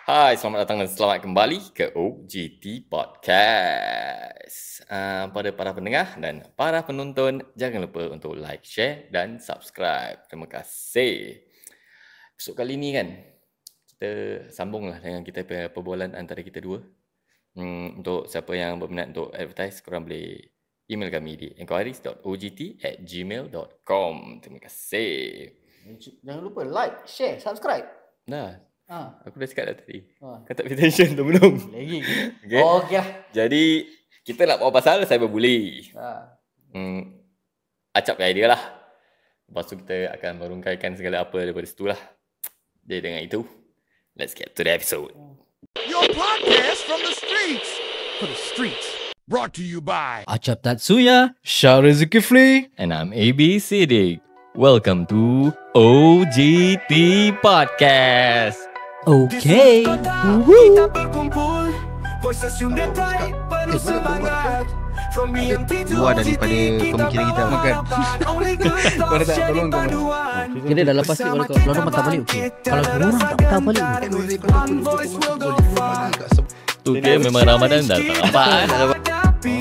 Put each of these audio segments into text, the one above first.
Hai, selamat datang dan selamat kembali ke OGT Podcast. Pada para pendengar dan para penonton, jangan lupa untuk like, share dan subscribe. Terima kasih. Episod kali ni kan, kita sambunglah dengan kita punya perbualan antara kita dua. Untuk siapa yang berminat untuk advertise, korang boleh email kami di enquiries.ogt@gmail.com. Terima kasih. Jangan lupa like, share, subscribe. Dah. Aku dah cakap dah tadi. Kau tak pay attention tu belum? Lagi. Okay. Okey lah. Jadi kita nak bawa pasal cyberbully. Acap ke idea lah. Lepas tu kita akan merungkaikan segala apa daripada situ lah. Jadi dengan itu, let's get to the episode. Your podcast from the streets. For the streets. Brought to you by Acap Tatsuya, Syahrir Zulkifli. And I'm AB Siddiq. Welcome to OGT Podcast. okay. Kita berkumpul Posesi detai penuh semangat From EMT to Luar daripada pemikiran kita. Makan. Kau dah tak tolong kau. Kira dah lepas ni kalau orang patah balik okey. Kalau orang tak patah balik Tu dia memang Ramadan dah tak nampak. ni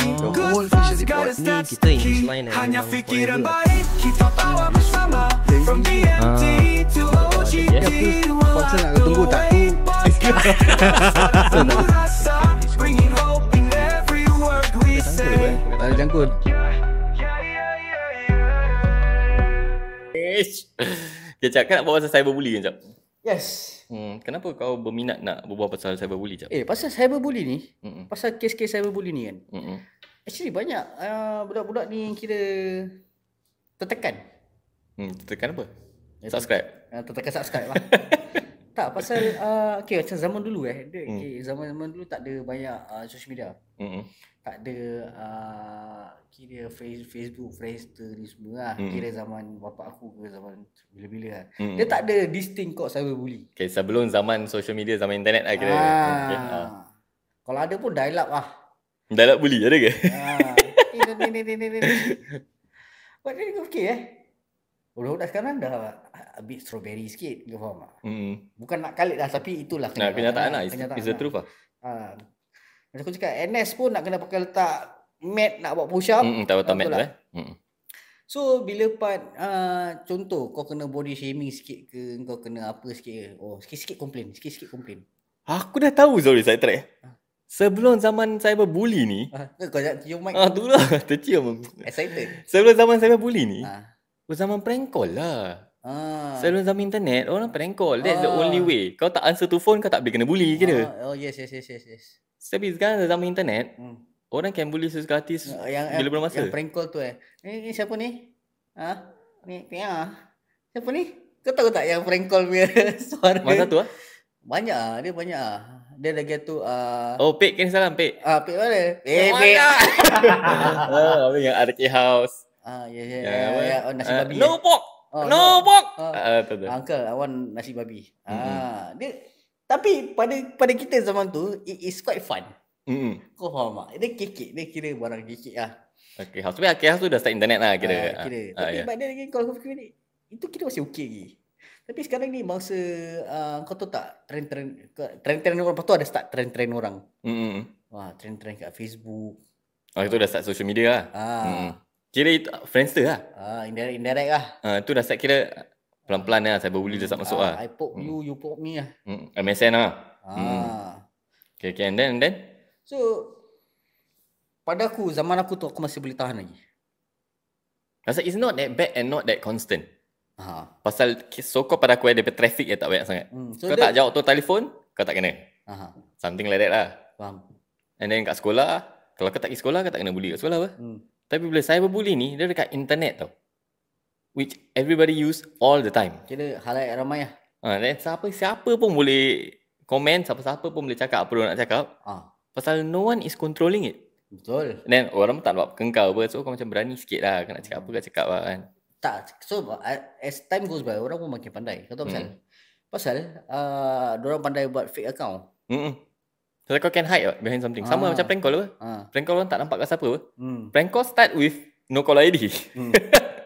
kita English line Hanya fikiran baik Kita tawa bersama From EMT to OGT Paksa nak tunggu tak? Bringing hope in every word we say Tak ada jangkut. Kejap, kan nak bawa pasal cyberbully kan, Jap? Yes. Kenapa kau berminat nak berbual pasal cyberbully, Jap? Pasal cyberbully ni, Mm-mm. pasal kes-kes cyberbully ni kan. Mm-mm. Actually banyak budak-budak ni kira tertekan. Tekan apa? Subscribe. Tertekan subscribe lah. Tak, pasal okay, macam zaman dulu zaman dulu tak ada banyak social media. Mm-mm. Tak ada kira Facebook, Friendster ni semua lah. Kira zaman bapak aku ke zaman bila-bila lah. Dia tak ada distinct kod cyberbully. Okay, sebelum zaman social media, zaman internet lah kira. Okay. Kalau ada pun dial up lah. Dah nak bully, ada ke? Ni. Buat dia okey budak-budak sekarang dah a bit strawberry sikit, kau faham tak? Bukan nak kalit lah, tapi itulah Kenyataan lah. It's the truth lah. Macam aku cakap, NS pun nak kena pakai letak mat nak buat push up. Tak betul mat tu lah. So bila contoh kau kena body shaming sikit ke, kau kena apa sikit ke, sikit-sikit komplain. Aku dah tahu Zul saya track. Sebelum zaman cyberbully ni, Kau jangan cium mic. tu lah, tercium. Excited. Sebelum zaman cyberbully ni, zaman prank call lah. Ah. Sebelum zaman internet, orang prank call. That's the only way. Kau tak answer to phone, kau tak boleh kena bully kira. Yes. Tapi sekarang zaman internet, orang can bully sesuka hati bila bermasa. Yang prank call tu ni siapa ni? Ni siapa ni? Kau tahu tak yang prank call punya suara? Masa tu Banyak dia banyak. Dia lagi tu Pek kan salam, Pek. Pek mana? Pek. Apa yang RK House. Ya, nasi babi. No pork. No pork. Uncle, I want nasi babi. Dia tapi pada kita zaman tu it is quite fun. Kau faham tak? Dia kekek, dia kira barang kekek lah. RK House. Tapi RK House tu dah start internet lah kira. Tapi badan lagi kalau kau fikir ni itu kita masih okey lagi. Tapi sekarang ni mangsa kau tahu tak trend orang, lepas tu ada start trend orang. Trend kat Facebook. Itu dah start social media lah. Kira itu Friendster lah. Indirect lah. Itu dah start kira pelan-pelan lah cyberbully dah start masuk lah. I poke you, you poke me lah. MSN lah. Okay, and then? So pada aku, zaman aku tu aku masih boleh tahan lagi. Pasal it's not that bad and not that constant. Pasal so-called pada aku ada traffic yang tak banyak sangat. Kau tak jawab tu telefon, kau tak kena. Something like that lah. Faham. And then kat sekolah, kalau kau tak pergi sekolah, kau tak kena bully kat sekolah apa. Tapi bila cyberbully ni, dia dekat internet tau. Which everybody use all the time. Kira halayak ramai lah. Dan siapa pun boleh komen, siapa-siapa pun boleh cakap apa dia nak cakap. Pasal no one is controlling it. Betul. Dan orang pun tak nak kengkau apa. So kau macam berani sikit lah. Kau nak cakap apa, kau cakap lah kan. Tak. So as time goes by, orang pun makin pandai. Kau tahu pasal diorang pandai buat fake account. So kau can hide behind something. Sama macam prank call apa. Prank call orang tak nampak kat siapa apa. Prank call start with no call ID.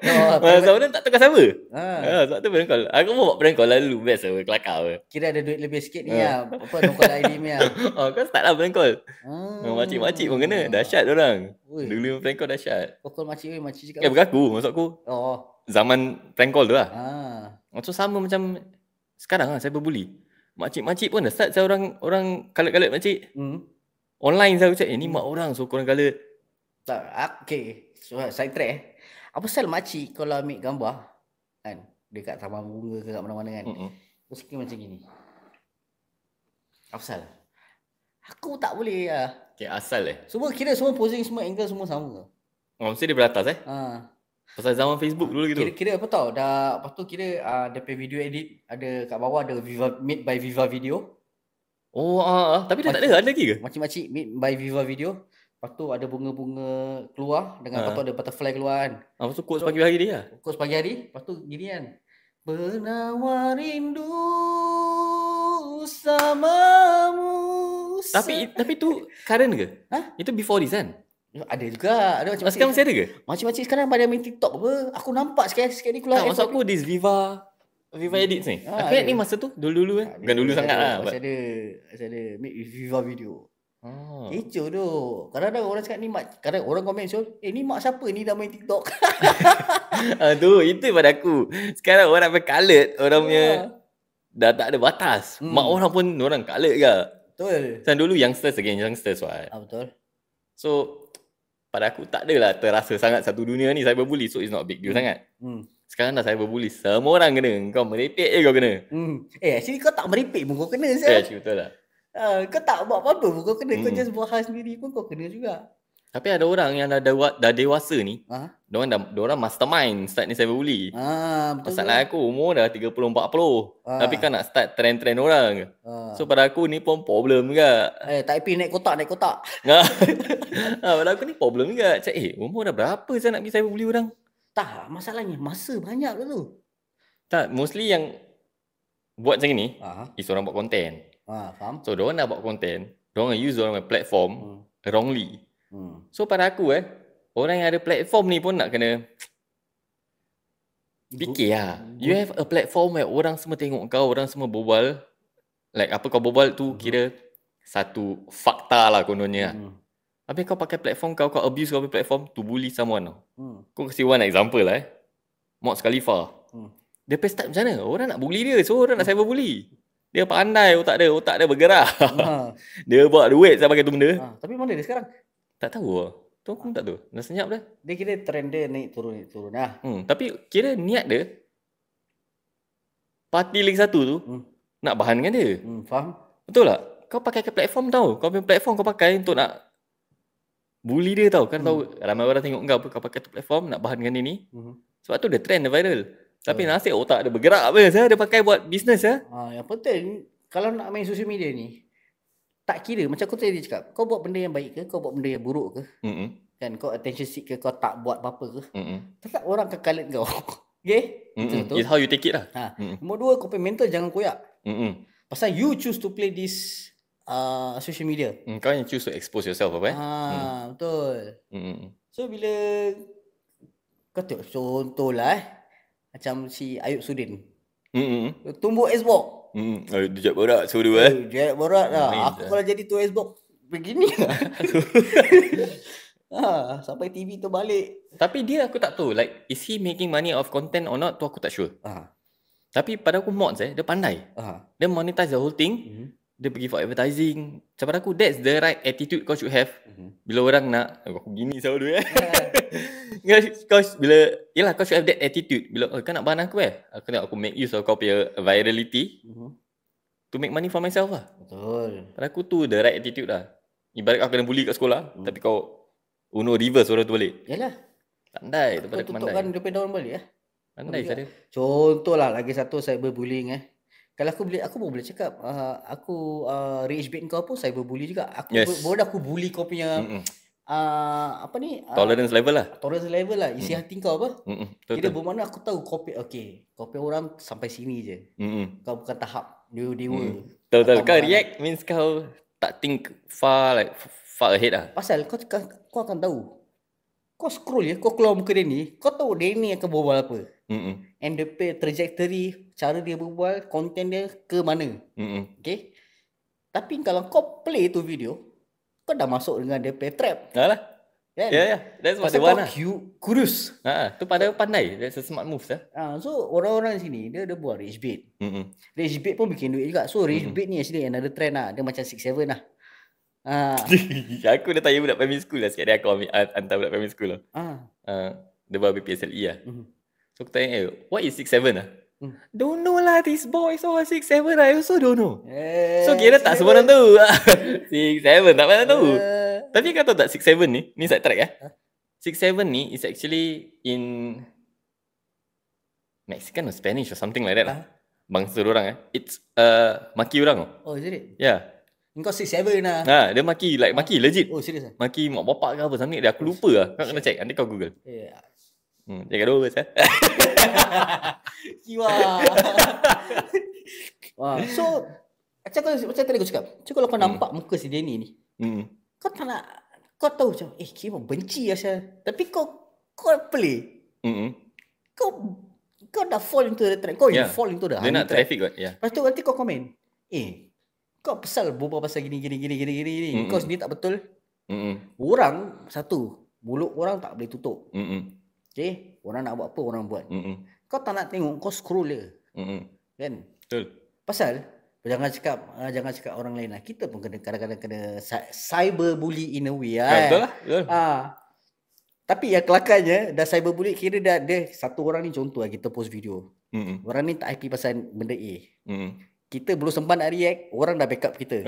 Oh, Sebab dia tak tukar siapa. ha. Sebab tu prank call. Aku pun buat prank call lalu. Best lah. Kelakar apa. Kira ada duit lebih sikit ni lah. Apa nukar ID ni lah. Kau start lah prank call. Ah. Makcik-makcik pun kena. Dahsyat orang. Ui. Dulu prank call dahsyat. Kau call makcik, makcik cakap. Bukan aku. Maksud aku. Oh. Zaman prank call tu lah. Ah. So sama macam sekarang lah cyberbully. Makcik-makcik pun dah start saya orang kalat-kalat makcik. Online saya cakap, ni mak orang so korang kalat. Tak, okay. So, side track Apa pasal makcik kalau ambil gambar kan dekat taman bunga ke kat mana-mana kan. Terus kira macam gini. Apa pasal? Aku tak boleh lah. Okay, asal Semua posing semua angle semua sama. mesti dia beratas Ha. Pasal zaman Facebook dulu gitu. Kira apa tau? Dah lepas tu kira dia punya video edit ada kat bawah ada made by Viva Video. Oh, tapi dah tak ada lagi ke? Makcik-makcik made by Viva Video. Lepas tu ada bunga-bunga keluar dengan lepas tu ada butterfly keluar kan. Lepas tu quotes pagi hari dia lah. Kos pagi hari, lepas tu gini kan. Penawar rindu samamu. Tapi tu current ke? Itu before this kan? Ada juga. Ada macam-macam. Sekarang masih ada ke? Macam-macam sekarang pada main TikTok apa. Aku nampak sikit ni keluar. Tak, maksud aku this Viva Edits ni. Aku ingat ni masa tu dulu-dulu kan. Bukan dulu sangat lah. Masih ada make with Viva Video. Kecoh tu. Kadang-kadang orang cakap ni mak, kadang orang komen ni mak siapa ni dah main TikTok. Itu pada aku. Sekarang orang pakai colored, orang punya dah tak ada batas. Mak orang pun orang colored ke. Betul. Macam dulu youngsters what. Betul. So pada aku tak adalah terasa sangat satu dunia ni cyberbully, so it's not big deal sangat. Sekarang dah cyberbully, semua orang kena. Kau merepek je kau kena. Actually kau tak merepek pun kau kena Actually betul lah. Kau tak buat apa-apa pun kau kena. Kau just buat hal sendiri pun kau kena juga. Tapi ada orang yang dah dewasa ni, diorang mastermind start ni cyberbully. Betul. Masalah aku umur dah 30-40. Tapi kau nak start trend-trend orang. So pada aku ni pun problem juga. Tak happy naik kotak. Pada aku ni problem juga. Cak, umur dah berapa saya nak pergi cyberbully orang? Tak, masalahnya masa banyak ke tu? Tak, mostly yang buat macam ni is orang buat konten. Faham? So diorang nak buat konten, diorang use diorang punya platform wrongly. So pada aku orang yang ada platform ni pun nak kena fikir lah. You have a platform where orang semua tengok kau, orang semua berbual. Like apa kau berbual tu kira satu fakta lah kononnya. Habis kau pakai platform kau abuse kau punya platform to bully someone tau. Kau kasi one example lah Moz Khalifa. Dia pay start macam mana? Orang nak bully dia, so orang nak cyberbully. Dia pandai otak dia bergerak. Dia buat duit saya pakai tu benda. Tapi mana dia sekarang? Tak tahu lah. Tu aku tak tahu. Dah senyap dah. Dia kira trend dia naik turun lah. Tapi kira niat dia parti lagi satu tu nak bahan dengan dia. Faham? Betul tak? Kau pakai ke platform tau. Kau punya platform kau pakai untuk nak bully dia tau. Kan tahu ramai orang tengok kau pakai tu platform nak bahan dengan dia ni. Sebab tu dia trend, dia viral. Tapi nasib otak dia bergerak apa dia pakai buat bisnes ya. Yang penting kalau nak main social media ni tak kira macam aku tadi cakap, kau buat benda yang baik ke, kau buat benda yang buruk ke? Kan kau attention seek ke, kau tak buat apa-apa ke? Tetap orang akan kalit kau. Okay? It's how you take it lah. Nombor dua, kau punya mental jangan koyak. Pasal you choose to play this social media. Kau yang choose to expose yourself apa Betul. So bila kau tengok contoh lah macam si Ayub Sudin. Tumbuk Xbox. Dia jat borak suruh Jat borak lah. Aku kalau jadi tu Xbox begini lah. Sampai TV tu balik. Tapi dia aku tak tahu like is he making money off content or not tu aku tak sure. Tapi pada aku Mods dia pandai. Dia monetize the whole thing. Dia pergi for advertising. Macam pada aku that's the right attitude kau should have. Bila orang nak aku gini selalu kau bila yalah kau should have that attitude. Bila kau nak bahan aku aku make use of kau punya virality to make money for myself lah. Betul. Pada aku tu the right attitude lah. Ibarat kau kena bully kat sekolah tapi kau reverse orang tu balik. Yalah. Pandai tu pada aku pandai. Tutupkan depan daun balik Pandai saya. Contoh lah lagi satu cyberbullying Kalau aku pun boleh cakap aku rage bait kau pun cyberbully juga. Boleh aku bully kau punya apa ni? Tolerance level lah. Tolerance level lah. Isi hati kau apa? Kira Betul. bermakna aku tahu kau orang sampai sini je. Kau bukan tahap dewa. Betul. Kau react means kau tak think far ahead lah. Pasal kau akan tahu Kau scroll ya, kau keluar muka dia ni, kau tahu dia ni akan berbual apa. And the trajectory, cara dia berbual, konten dia ke mana. Okay. Tapi kalau kau play tu video, kau dah masuk dengan dia play trap. Alah. Kan? Yeah. That's what they Pasal want lah. Curious. Tu pada pandai. That's a smart move lah. So orang-orang sini dia buat rage bait. Rage bait pun bikin duit juga. So rage bait ni actually another trend lah. Dia macam 6-7 lah. Aku dah tanya budak primary school lah sikit. Dia aku hantar budak primary school lah. Dia baru PSLE lah. So aku tanya, what is 6-7 lah? Don't know lah, this boy so 6-7 I also don't know. So kira tak semua orang tahu. 6-7 tak pernah tahu. Tapi kau tahu tak 6-7 ni side track 6-7 ni is actually in Mexican or Spanish or something like that lah. Bangsa orang it's maki orang. Oh, is it? Yeah. Kau 6-7 lah. Dia maki legit. Oh, serius lah? Maki mak bapak ke apa something dia aku lupa lah. Kau kena check, nanti kau Google. Yeah. Jaga dua saya. Kiwa. So macam tadi aku cakap, kalau kau nampak muka si Danny ni, kau tak nak, kau tahu macam Kira benci asal. Tapi kau play. Kau dah fall into the trap. Kau fall into the dia nak traffic kot. Lepas tu nanti kau komen, kau pasal berbual pasal gini. Kau sendiri tak betul. Orang satu, mulut orang tak boleh tutup. Okay, orang nak buat apa orang buat. Kau tak nak tengok, kau scroll je. Kan? Betul. Pasal jangan cakap orang lain lah. Kita pun kadang-kadang kena cyberbully in a way lah. Betul lah. Betul. Tapi yang kelakarnya dah cyberbully, kira dia satu orang ni, contoh lah kita post video. Orang ni tak happy pasal benda A. Kita belum sempat nak react, orang dah backup kita.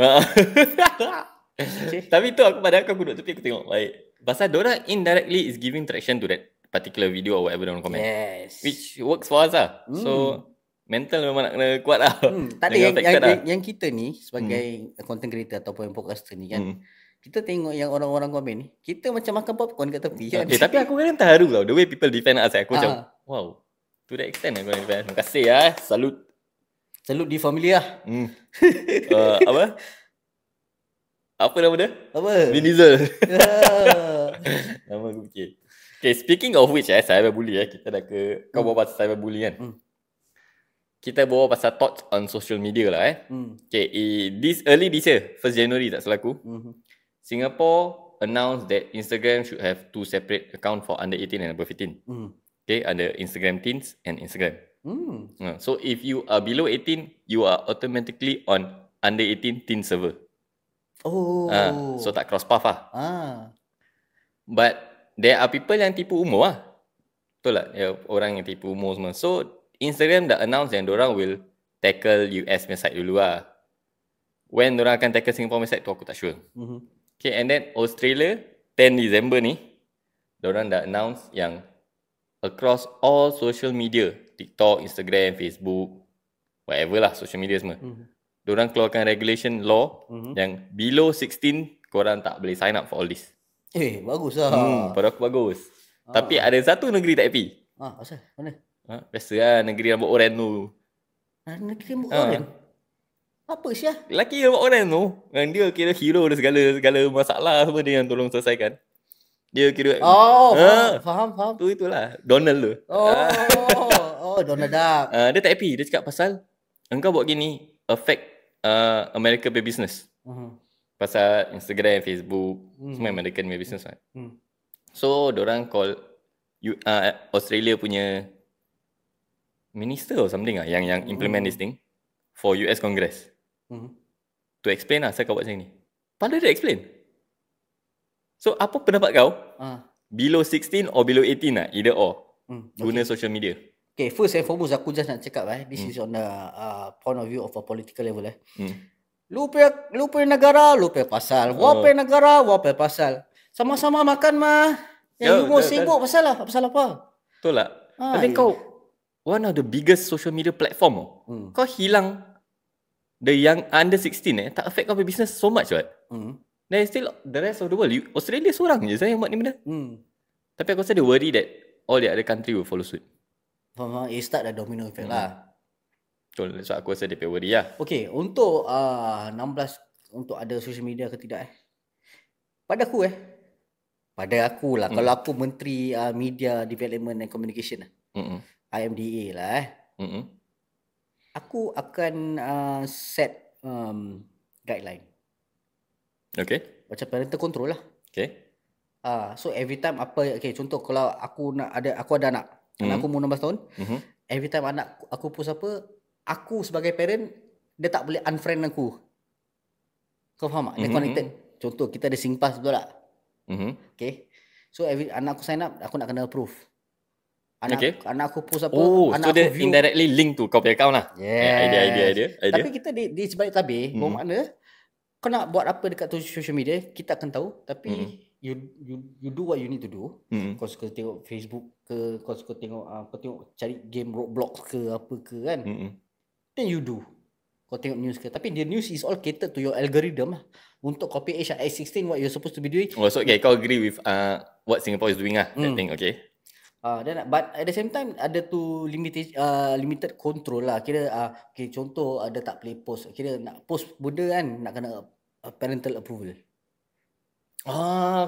Okay. Tapi tu aku duduk tepi aku tengok baik. Pasal diorang indirectly is giving traction to that particular video or whatever diorang comment. Yes. Which works for us lah. So mental memang nak kena kuat lah. Tak ada yang kita ni sebagai content creator ataupun podcaster ni kan. Kita tengok yang orang-orang komen ni, kita macam makan popcorn kat tepi kan. Tapi aku kadang terharu tau the way people defend us. Aku macam wow, to that extent aku defend. Terima kasih Salute di family lah. Apa nama dia? Apa? Vin Diesel. Nama aku fikir. Okay, speaking of which cyberbully kita dah ke kau bawa pasal cyberbully kan. Kita bawa pasal thoughts on social media lah Okay, early this year 1st January tak salah aku, Singapore announced that Instagram should have 2 separate account for under 18 and above 18. Okay, under Instagram Teens and Instagram. So if you are below 18, you are automatically on under 18 teen server. So tak cross path lah. But there are people yang tipu umur lah. Betul tak? Orang yang tipu umur semua. So Instagram dah announce yang diorang will tackle US punya site dulu lah. When diorang akan tackle Singapore punya site tu aku tak sure. Okay, and then Australia 10 December ni diorang dah announce yang across all social media, TikTok, Instagram, Facebook, whatever lah social media semua, diorang keluarkan regulation law yang below 16 korang tak boleh sign up for all this. Bagus lah. Pada aku bagus. Tapi ada satu negeri tak happy. Asal? Mana? Biasa lah negeri rambut oren tu. Negeri rambut oren? Apa sih? Lelaki rambut oren tu, dia kira hero dia segala masalah semua dia yang tolong selesaikan. Dia kira faham. Tu itulah Donald tu. Donald Duck. Dia tak happy. Dia cakap pasal engkau buat gini affect America punya business. Pasal Instagram, Facebook, semua American punya business kan. So diorang call Australia punya minister or something yang implement this thing for US Congress. To explain lah, saya kau buat macam ni. Padahal dia explain. So apa pendapat kau? Below 16 or below 18 lah, either or. Guna social media. Okay, first and foremost aku just nak cakap this is on the point of view of a political level Lu punya negara, lu punya pasal. Wah punya negara, wah punya pasal. Sama-sama makan mah. Yang lu mau sibuk pasal apa? Betul tak? Tapi kau one of the biggest social media platform kau hilang the young under 16 tak affect kau punya business so much right? Then still the rest of the world, Australia seorang je saya buat ni benda. Tapi aku rasa dia worry that all the other country will follow suit. Start the domino effect lah. Betul, so aku rasa dia punya worry lah. Okay, untuk 16 untuk ada social media ke tidak pada aku pada aku lah, kalau aku Menteri Media Development and Communication lah, IMDA lah aku akan set guideline. Okay. Macam parental control lah. Okay. So every time contoh kalau aku ada anak aku umur 16 tahun, every time anak aku post apa, aku sebagai parent dia tak boleh unfriend aku. Kau faham tak? Dia connected. Contoh kita ada SingPass, betul tak? Okay. So anak aku sign up, aku nak kena approve. Anak aku post apa, so anak dia aku view indirectly link to kau punya account lah. Idea. Tapi kita di sebalik tabir, bermakna kau nak buat apa dekat social media, kita akan tahu. Tapi you do what you need to do. Kau suka tengok Facebook ke, kau suka tengok kau tengok cari game Roblox ke apa ke kan, then you do. Kau tengok news ke, tapi the news is all catered to your algorithm lah. Untuk copy age 16 what you're supposed to be doing. So okay, kau agree with what Singapore is doing lah, that thing, okay. But at the same time ada tu limited control lah. Kira contoh ada tak boleh post. Kira nak post benda kan nak kena parental approval.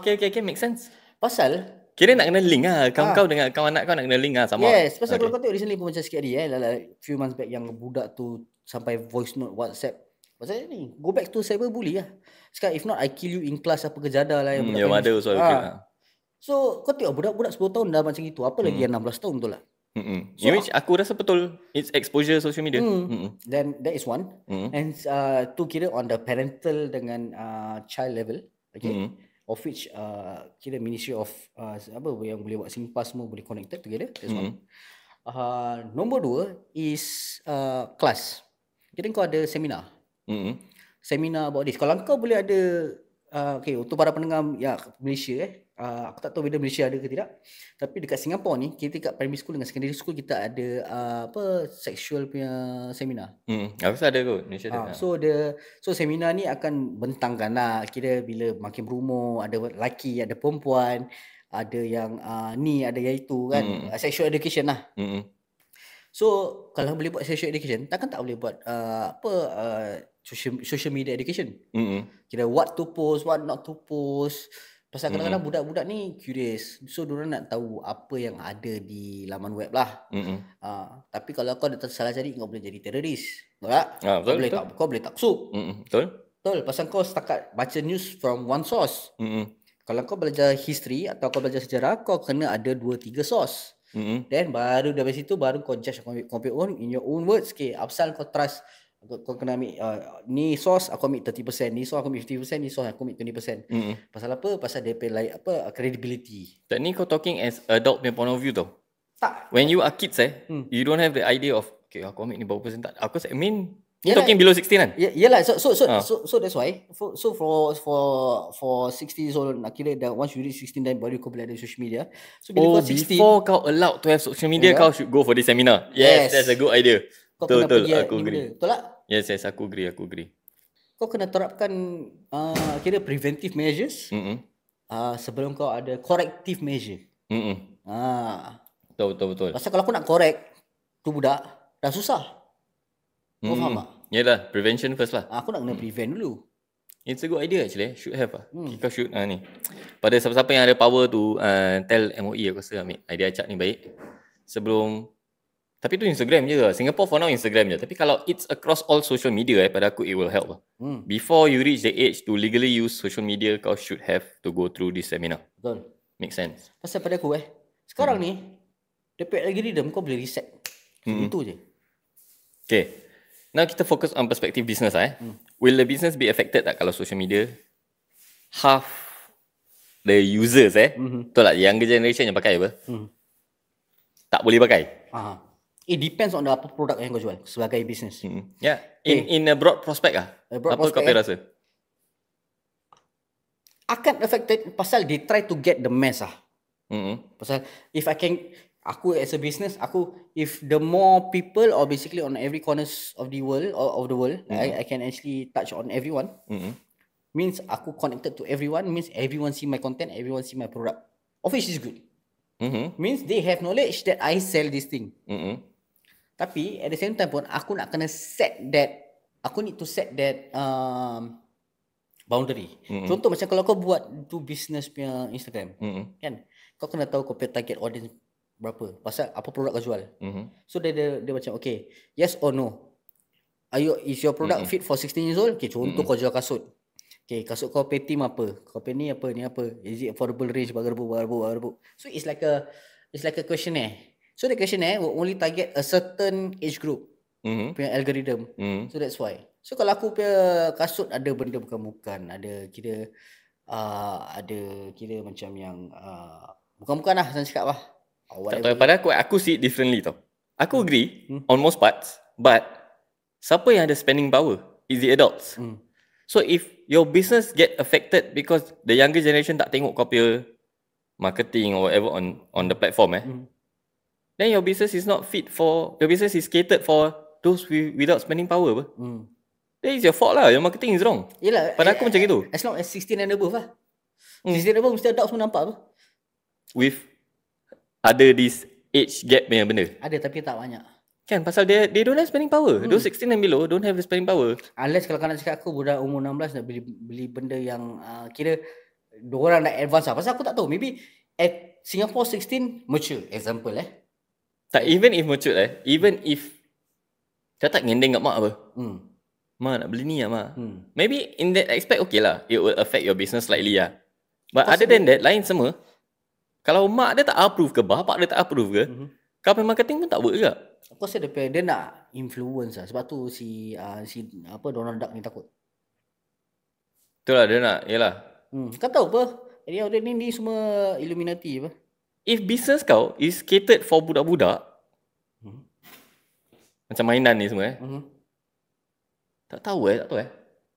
Okay, make sense. Pasal kira nak kena link lah. Kau dengan kawan anak kau nak kena link lah sama. Yes, pasal kalau kau tengok recently pun macam sikit hari like few months back yang budak tu sampai voice note WhatsApp. Pasal ni go back to cyberbully lah. Sekarang if not I kill you in class apa kejadah lah yang budak. Yang ada so So kau tengok budak-budak 10 tahun dah macam itu. Apa lagi yang 16 tahun betul lah. So, which aku rasa betul. It's exposure social media. Then that is one. And tu kira on the parental dengan child level. Okay. Of which kira Ministry of apa yang boleh buat SingPass semua boleh connected together. That's one. Nombor 2 is class. Kira kau ada seminar. Seminar about this. Kalau kau boleh ada okay, untuk para pendengar Malaysia aku tak tahu whether Malaysia ada ke tidak, tapi dekat Singapore ni kita kat primary school dengan secondary school kita ada sexual punya seminar. Aku rasa ada kot Malaysia ada. So seminar ni akan bentangkan lah, kira bila makin berumur, ada lelaki, ada perempuan, ada yang ni, ada yang itu kan, sexual education lah. So kalau boleh buat sexual education, takkan tak boleh buat social media education. Kira what to post, what not to post. Pasal kadang-kadang budak-budak ni curious. So diorang nak tahu apa yang ada di laman web lah. Tapi kalau kau dah salah cari, kau boleh jadi teroris. Betul tak? Kau boleh taksub. Betul. Pasal kau setakat baca news from one source. Kalau kau belajar history atau kau belajar sejarah, kau kena ada 2-3 source. Then baru dari situ baru kau judge in your own words. Okay, apasal kau trust, kau kena ambil ni source aku ambil 30%, ni source aku ambil 50%, ni source aku ambil 20%. Pasal apa? Pasal dia like credibility. Tak ni kau talking as adult punya point of view tau. Tak. When you are kids you don't have the idea of okay aku ambil ni berapa persen tak. Aku you talking below 16 kan? Yalah, so that's why for 16 years old, akhirnya once you reach 16 then baru kau boleh ada social media. So bila kau 16, before kau allowed to have social media, kau should go for this seminar. Yes, that's a good idea. Betul, aku agree. Betul tak? Yes, aku agree. Kau kena terapkan kira preventive measures sebelum kau ada corrective measure. Betul. Pasal kalau aku nak correct tu budak, dah susah. Kau faham tak? Yalah, prevention first lah. Aku nak kena prevent dulu. It's a good idea actually. Should have lah. Kau should ni. Pada siapa-siapa yang ada power tu tell MOE aku rasa ambil idea acak ni baik. Sebelum, tapi tu Instagram je lah. Singapore for now Instagram je. Tapi kalau it's across all social media pada aku it will help lah. Before you reach the age to legally use social media, kau should have to go through this seminar. Betul. Make sense. Pasal pada aku sekarang ni dapat algorithm kau boleh reset. Itu je. Okay. Now kita fokus on perspective business Will the business be affected tak kalau social media half the users betul tak, younger generation yang pakai apa tak boleh pakai? It depends on apa produk yang kau jual sebagai business. Yeah. In a broad prospect apa kau rasa? Akan affected pasal they try to get the mass Pasal if aku as a business, if the more people or basically on every corners of the world I can actually touch on everyone. Means aku connected to everyone, means everyone see my content, everyone see my product, of which is good. Means they have knowledge that I sell this thing. Tapi at the same time pun aku nak kena set that, aku need to set that boundary. Contoh macam kalau kau buat tu business punya Instagram, kan? Kau kena tahu kau punya target audience berapa. Pasal apa produk kau jual. So dia macam okay, yes or no. Is your product fit for 16 years old? Okay, contoh kau jual kasut. Okay, kasut kau pay team apa? Kau pay ni apa? Is it affordable range? Bagaimana? So it's like a questionnaire. So the questionnaire will only target a certain age group. Punya algorithm. So that's why. So kalau aku punya kasut ada benda bukan-bukan, ada kira macam yang bukan-bukan lah saya cakap lah. Tak tahu, pada aku see it differently tau. Aku agree on most parts, but siapa yang ada spending power is the adults. So if your business get affected because the younger generation tak tengok kau punya marketing or whatever on the platform then your business is not fit for, your business is catered for those without spending power apa. That is your fault lah, your marketing is wrong. Yelah, pada aku macam gitu. As long as 16 and above lah. 16 and above mesti adults pun nampak apa. With ada this age gap punya benda. Ada tapi tak banyak. Kan pasal they don't have spending power. Those 16 and below don't have the spending power. Unless kalau kau nak cakap aku budak umur 16 nak beli benda yang kira diorang dah advance lah. Pasal aku tak tahu, maybe at Singapore 16 mature example Tak, even if mature even if kau tak ngendeng kat mak apa. Mak nak beli ni lah mak. Maybe in that aspect okay lah. It will affect your business slightly lah. But other than that, lain semua. Kalau mak dia tak approve ke, bapak dia tak approve ke, kau punya marketing pun tak work juga. Aku rasa dia nak influence lah. Sebab tu si Donald Duck ni takut. Itulah dia nak, yelah. Kau tahu apa? Dia ni semua Illuminati apa? If business kau is catered for budak-budak, macam mainan ni semua tak tahu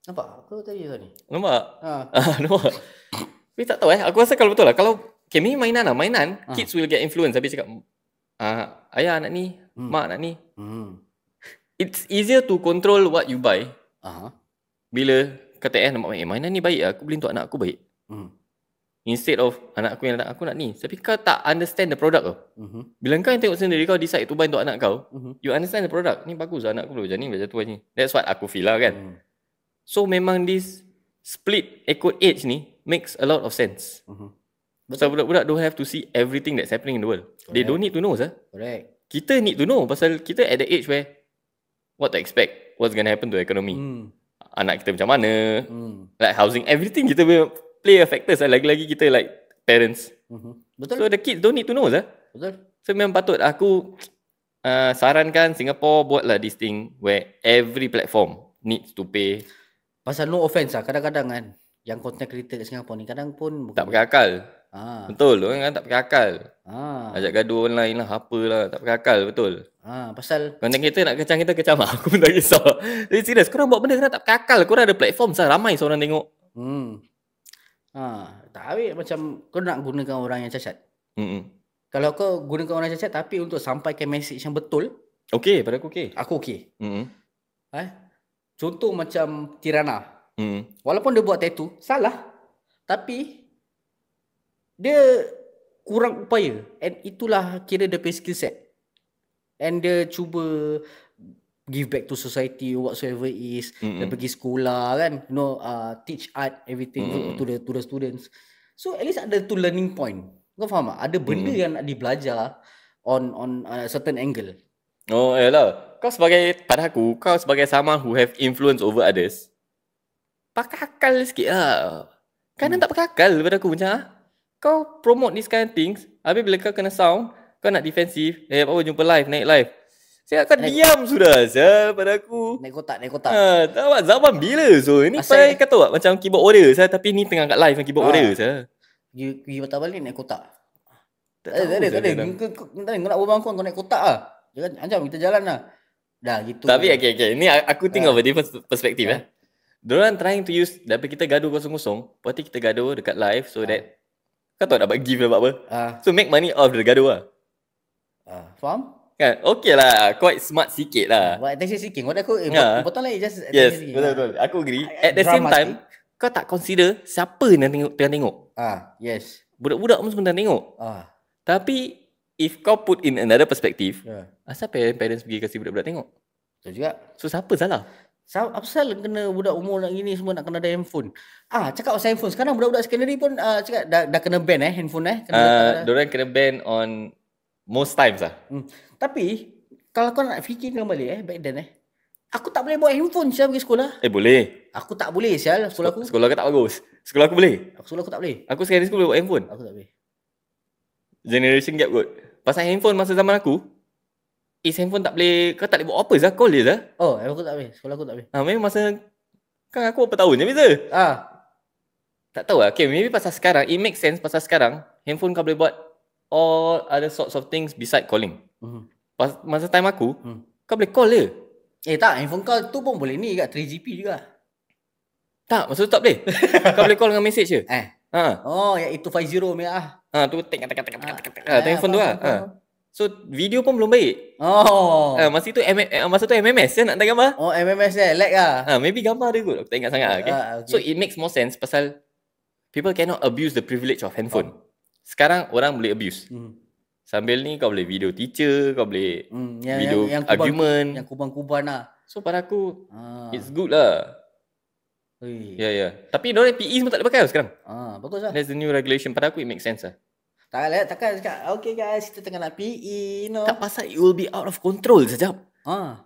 Nampak? Aku tadi kau ni. Nampak? Nampak? Tapi tak tahu aku rasa kalau betul lah. Kalau ni mainan lah. Mainan, kids will get influence. Habis cakap, ayah nak ni, mak nak ni. It's easier to control what you buy. Bila kata nak mainan ni baik, aku beli untuk anak aku baik. Instead of anak aku yang nak, aku nak ni. Tapi kau tak understand the product kau. Bila kau yang tengok sendiri, kau decide to buy untuk anak kau, you understand the product. Ni bagus lah anak aku macam ni, macam tu macam ni. That's what aku feel lah kan. So memang this split ikut age ni makes a lot of sense. Pasal budak-budak don't have to see everything that's happening in the world. Correct. They don't need to know sah. Correct. Kita need to know pasal kita at the age where what to expect, what's going to happen to the economy. Anak kita macam mana, like housing, everything kita play a factor sah. Lagi-lagi kita like parents. Betul. So the kids don't need to know sah. Betul. So memang patut aku sarankan Singapore buatlah this thing where every platform needs to pay. Pasal no offense lah, kadang-kadang kan yang content creator kat Singapore ni kadang pun tak pakai akal. Betul, orang kan tak pakai akal. Ajak gaduh online lah, apalah, tak pakai akal, betul. Pasal content creator nak kecam kita, kecam aku pun tak kisah. Jadi serius, korang buat benda korang tak pakai akal. Korang ada platform sah, ramai seorang tengok. Tak habis macam kau nak gunakan orang yang cacat. Kalau kau gunakan orang cacat tapi untuk sampaikan message yang betul, okey, pada aku okey. Aku okey. Contoh macam Tirana. Walaupun dia buat tattoo, salah. Tapi dia kurang upaya. And itulah kira dia punya skill set. And dia cuba give back to society whatsoever it is. Dia pergi sekolah kan, teach art everything to the students. So at least ada tu learning point. Kau faham tak? Ada benda yang nak dibelajar on a certain angle. Oh yalah. Pada aku, kau sebagai someone who have influence over others, pakai akal sikit lah. Kadang tak pakai akal pada aku macam kau promote this kind of things, habis bila kau kena sound, kau nak defensif, apa jumpa live, naik live. Saya akan diam sudah pada aku. Naik kotak. Tak zaman bila so ini pakai kata macam keyboard warrior tapi ni tengah kat live dengan keyboard warrior Pergi patah balik naik kotak. Tak ada. Kau nak berbual kau naik kotak lah. Jangan macam kita jalan lah. Dah gitu. Tapi okay. Ni aku think of a different perspective Diorang trying to use, daripada kita gaduh kosong-kosong, berarti kita gaduh dekat live so that kau tahu dapat give dapat apa. So make money off the gaduh lah. Faham? Kan? Okay lah, quite smart sikit lah. Buat attention seeking. Buat aku important lah just attention seeking. Yes, betul. Aku agree. At the same time, kau tak consider siapa yang tengah tengok. Yes. Budak-budak pun sebentar tengok. Tapi if kau put in another perspective, asal parents pergi kasi budak-budak tengok? Betul juga. So siapa salah? Apasal kena budak umur nak gini semua nak kena ada handphone. Cakap pasal handphone. Sekarang budak-budak secondary pun cakap dah kena ban handphone Diorang kena ban on most times lah. Tapi kalau kau nak fikirkan balik back then aku tak boleh bawa handphone sial pergi sekolah. Boleh. Aku tak boleh sial sekolah aku. Sekolah aku tak bagus. Sekolah aku boleh. Sekolah aku tak boleh. Aku secondary school boleh bawa handphone. Aku tak boleh. Generation gap kot. Pasal handphone masa zaman aku, handphone tak boleh, kau tak boleh buat apa call dia lah. Aku tak boleh. Sekolah aku tak boleh. Memang masa kan aku berapa tahun je beza. Tak tahu lah. Okay, maybe pasal sekarang, it makes sense pasal sekarang, handphone kau boleh buat all other sorts of things beside calling. Masa time aku, kau boleh call je. Tak, handphone kau tu pun boleh ni kat 3GP juga. Tak, masa tu tak boleh. Kau boleh call dengan message je. Yang itu 50 punya tu tek handphone tu lah. So video pun belum baik. Masa tu MMS je nak hantar gambar. MMS lag lah. Maybe gambar dia kot. Aku tak ingat sangat. Okay? So it makes more sense pasal people cannot abuse the privilege of handphone. Sekarang orang boleh abuse. Sambil ni kau boleh video teacher, kau boleh video yang argument. Yang kuban-kuban lah. So pada aku it's good lah. Ya. Tapi diorang PE semua tak boleh pakai sekarang. Bagus lah. That's the new regulation. Pada aku it makes sense lah. Takkan cakap, okay guys, kita tengah nak PE, Tak pasal it will be out of control sekejap.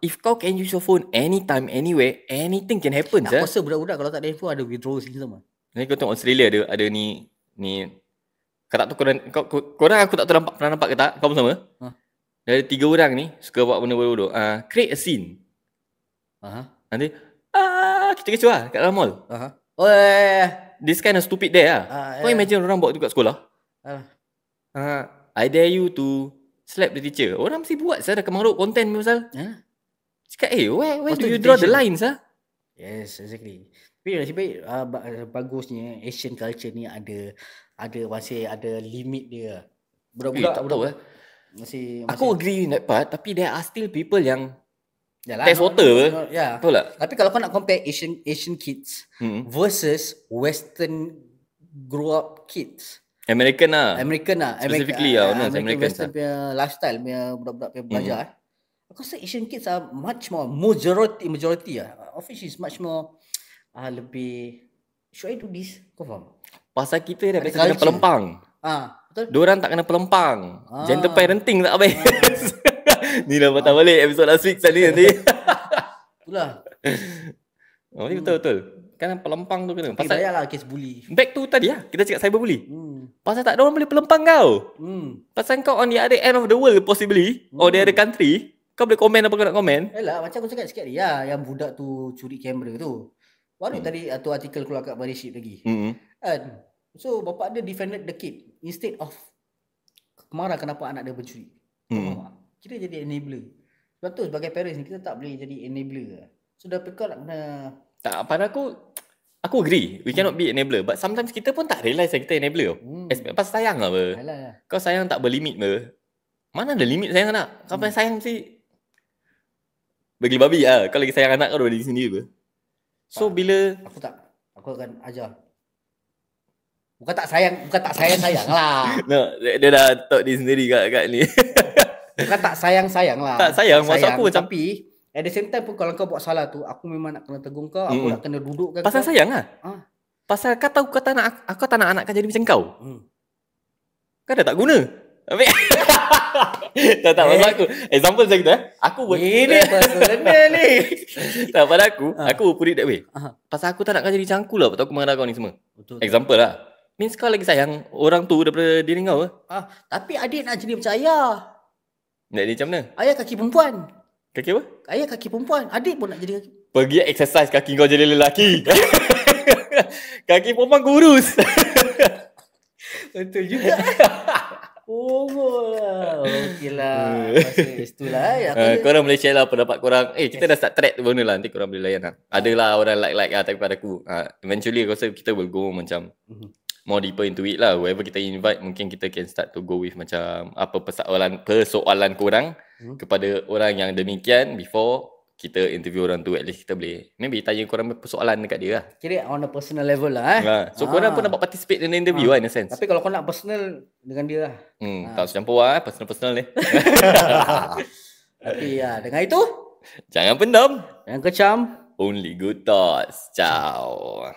If kau can use your phone anytime, anywhere, anything can happen. Nak rasa budak-budak kalau tak ada handphone ada withdrawal syndrome. Ni kau tengok Australia ada ni. Kau tak tahu korang aku tak tahu pernah nampak ke tak? Kau pun sama? Ada 3 orang ni suka buat benda bodoh. Create a scene. Nanti kita kecoh lah kat dalam mall. This kind of stupid there lah. Kau imagine orang buat tu kat sekolah. I dare you to slap the teacher. Orang mesti buat dah kemaruk konten pasal. Cakap where do you draw the lines Yes, exactly. Tapi nasib baik bagusnya Asian culture ni masih ada limit dia. Budak-budak tak tahu masih aku agree in that part, tapi there are still people yang test water betul tak? Tapi kalau kau nak compare Asian kids versus Western grow up kids, American lah. Specifically American Western punya lifestyle punya budak-budak punya belajar. Aku rasa Asian kids are much more majority of which is much more lebih should I do this? Kau faham? Pasal kita dah biasa kena pelempang. Betul? Diorang tak kena pelempang. Gentle parenting tak habis. Ni dah patah balik episode last week tadi nanti. Itulah. Betul. Kan pelempang tu kena. Pasal bayarlah kes bully. Back tu tadi lah kita cakap cyberbully. Pasal tak ada orang boleh pelempang kau. Pasal kau on the other end of the world possibly, or the other country, kau boleh komen apa kau nak komen. Yalah, macam aku cakap sikit tadi yang budak tu curi kamera tu. Baru tadi tu artikel keluar kat Malaysia lagi. So bapak dia defended the kid instead of marah kenapa anak dia pencuri. Kita jadi enabler. Sebab tu sebagai parents ni kita tak boleh jadi enabler. So dah kau nak kena. Tak, pada aku agree. We cannot be enabler. But sometimes kita pun tak realise yang kita enabler. Pasal sayang apa. Kau sayang tak berlimit apa. Mana ada limit sayang anak. Kau sayang mesti bagi babi lah. Kau lagi sayang anak kau daripada diri sendiri apa. So bila aku akan ajar. Bukan tak sayang lah. No, dia dah talk diri sendiri kat ni. Bukan tak sayang lah. Tak sayang, maksud aku macam tapi at the same time pun kalau kau buat salah tu, aku memang nak kena tegur kau, aku nak kena dudukkan pasal kau. Sayang lah. Pasal kau tahu aku tak nak anak kau jadi macam kau. Kau dah tak guna. tak maksud aku. Example macam kita aku buat ini personal ni. Tak, pada aku put it that way. Pasal aku tak nak kau jadi macam aku lah. Pasal aku marah kau ni semua. Betul. Example lah. Means kau lagi sayang orang tu daripada diri kau. Tapi adik nak jadi macam ayah. Nak jadi macam mana? Ayah kaki perempuan. Kaki apa? Ayah kaki perempuan. Adik pun nak jadi kaki. Pergi exercise kaki kau jadi lelaki. Kaki perempuan kurus. Betul juga. Okey lah. Itulah. Korang boleh share lah pendapat korang. Kita dah start track tu benda lah. Nanti korang boleh layan lah. Adalah orang like lah. Tapi pada aku eventually aku rasa kita will go macam more deeper into it lah. Whoever kita invite, mungkin kita can start to go with macam apa persoalan korang kepada orang yang demikian before kita interview orang tu. At least kita boleh maybe tanya korang persoalan dekat dia lah. Kira on a personal level lah. So korang pun dapat participate dalam interview lah in a sense. Tapi kalau kau nak personal dengan dia lah. Tak usah campur lah personal ni. Tapi dengan itu jangan pendam, jangan kecam. Only good thoughts. Ciao.